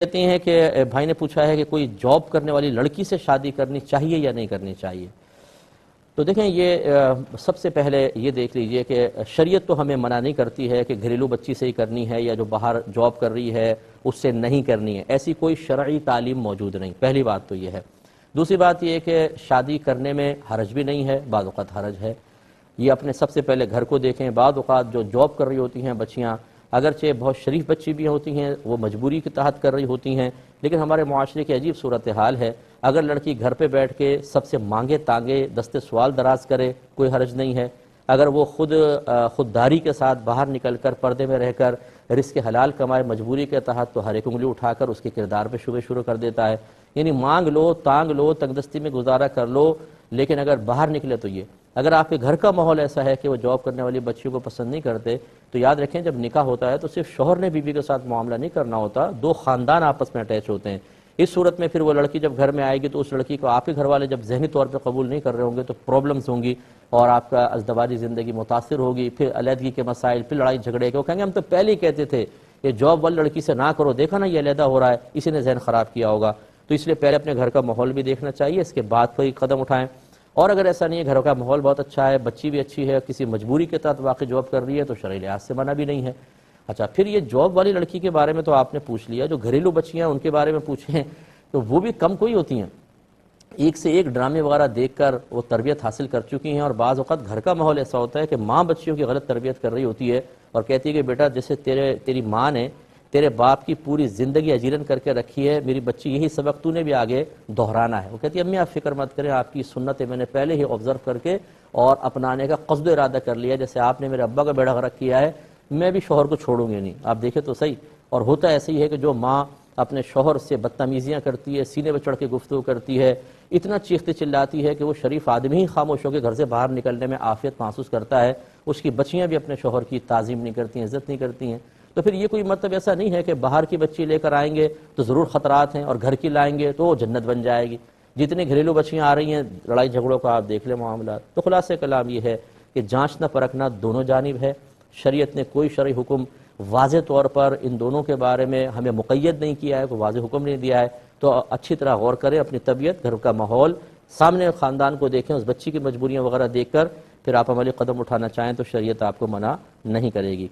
کہتے ہیں کہ بھائی نے پوچھا ہے کہ کوئی جاب کرنے والی لڑکی سے شادی کرنی چاہیے یا نہیں کرنی چاہیے. تو دیکھیں یہ سب سے پہلے یہ دیکھ لیجئے کہ شریعت تو ہمیں منع نہیں کرتی ہے کہ گھریلو بچی سے ہی کرنی ہے یا جو باہر جاب کر رہی ہے اس سے نہیں کرنی ہے. ایسی کوئی شرعی تعلیم موجود نہیں. پہلی بات تو یہ ہے. دوسری بات یہ کہ شادی کرنے میں حرج بھی نہیں ہے، بعض اوقات حرج ہے. یہ اپنے سب سے پہلے گھر کو دیکھیں. بعض اوقات جو جاب کر رہی ہوتی ہیں بچیاں، اگرچہ بہت شریف بچی بھی ہوتی ہیں، وہ مجبوری کے تحت کر رہی ہوتی ہیں، لیکن ہمارے معاشرے کی عجیب صورتحال ہے. اگر لڑکی گھر پہ بیٹھ کے سب سے مانگے تانگے دستے سوال دراز کرے کوئی حرج نہیں ہے. اگر وہ خودداری کے ساتھ باہر نکل کر پردے میں رہ کر رزق حلال کمائے مجبوری کے تحت، تو ہر ایک انگلی اٹھا کر اس کے کردار پہ شبہ شروع کر دیتا ہے. یعنی مانگ لو، تانگ لو، تنگ دستی میں گزارا کر لو، لیکن اگر باہر نکلے تو یہ اگر آپ کے گھر کا ماحول ایسا ہے کہ وہ جاب کرنے والی بچیوں کو پسند نہیں کرتے، تو یاد رکھیں جب نکاح ہوتا ہے تو صرف شوہر نے بیوی کے ساتھ معاملہ نہیں کرنا ہوتا، دو خاندان آپس میں اٹیچ ہوتے ہیں. اس صورت میں پھر وہ لڑکی جب گھر میں آئے گی تو اس لڑکی کو آپ کے گھر والے جب ذہنی طور پہ قبول نہیں کر رہے ہوں گے تو پرابلمز ہوں گی اور آپ کا ازدواجی زندگی متاثر ہوگی. پھر علیحدگی کے مسائل، پھر لڑائی جھگڑے کے. وہ کہیں گے ہم تو پہلے ہی کہتے تھے یہ جاب والی لڑکی سے نہ کرو، دیکھا نا یہ علیحدہ ہو رہا ہے، اسی نے ذہن خراب کیا ہوگا. تو اس لیے پہلے اپنے گھر کا ماحول بھی دیکھنا چاہیے، اس کے بعد کوئی قدم اٹھائیں. اور اگر ایسا نہیں ہے، گھر کا ماحول بہت اچھا ہے، بچی بھی اچھی ہے، کسی مجبوری کے تحت واقعی جاب کر رہی ہے، تو شرعی لحاظ سے منع بھی نہیں ہے. اچھا، پھر یہ جاب والی لڑکی کے بارے میں تو آپ نے پوچھ لیا. جو گھریلو بچیاں ان کے بارے میں پوچھیں تو وہ بھی کم کوئی ہوتی ہیں. ایک سے ایک ڈرامے وغیرہ دیکھ کر وہ تربیت حاصل کر چکی ہیں. اور بعض اوقات گھر کا ماحول ایسا ہوتا ہے کہ ماں بچیوں کی غلط تربیت کر رہی ہوتی ہے اور کہتی ہے کہ بیٹا جیسے تیری ماں نے تیرے باپ کی پوری زندگی اجیرن کر کے رکھی ہے، میری بچی یہی سبق تو نے بھی آگے دہرانا ہے. وہ کہتی ہے امی آپ فکر مت کریں، آپ کی سنتیں میں نے پہلے ہی آبزرو کر کے اور اپنانے کا قصد و ارادہ کر لیا. جیسے آپ نے میرے ابا کا بیڑا غرق کیا ہے، میں بھی شوہر کو چھوڑوں گی نہیں. آپ دیکھیں تو صحیح. اور ہوتا ایسے ہی ہے کہ جو ماں اپنے شوہر سے بدتمیزیاں کرتی ہے، سینے پہ چڑھ کے گفتگو کرتی ہے، اتنا چیختی چلاتی ہے کہ وہ شریف آدمی ہی خاموش ہو کے گھر سے باہر نکلنے میں عافیت محسوس کرتا ہے، اس کی بچیاں بھی اپنے شوہر کی تعظیم نہیں کرتی ہیں، عزت نہیں کرتی ہیں. تو پھر یہ کوئی مطلب ایسا نہیں ہے کہ باہر کی بچی لے کر آئیں گے تو ضرور خطرات ہیں اور گھر کی لائیں گے تو وہ جنت بن جائے گی. جتنی گھریلو بچیاں آ رہی ہیں، لڑائی جھگڑوں کا آپ دیکھ لیں معاملات. تو خلاصہ کلام یہ ہے کہ جانچنا پرکھنا دونوں جانب ہے. شریعت نے کوئی شرعی حکم واضح طور پر ان دونوں کے بارے میں ہمیں مقید نہیں کیا ہے، کوئی واضح حکم نہیں دیا ہے. تو اچھی طرح غور کریں، اپنی طبیعت، گھر کا ماحول، سامنے خاندان کو دیکھیں، اس بچی کی مجبوریاں وغیرہ دیکھ کر پھر آپ عملی قدم اٹھانا چاہیں تو شریعت آپ کو منع نہیں کرے گی.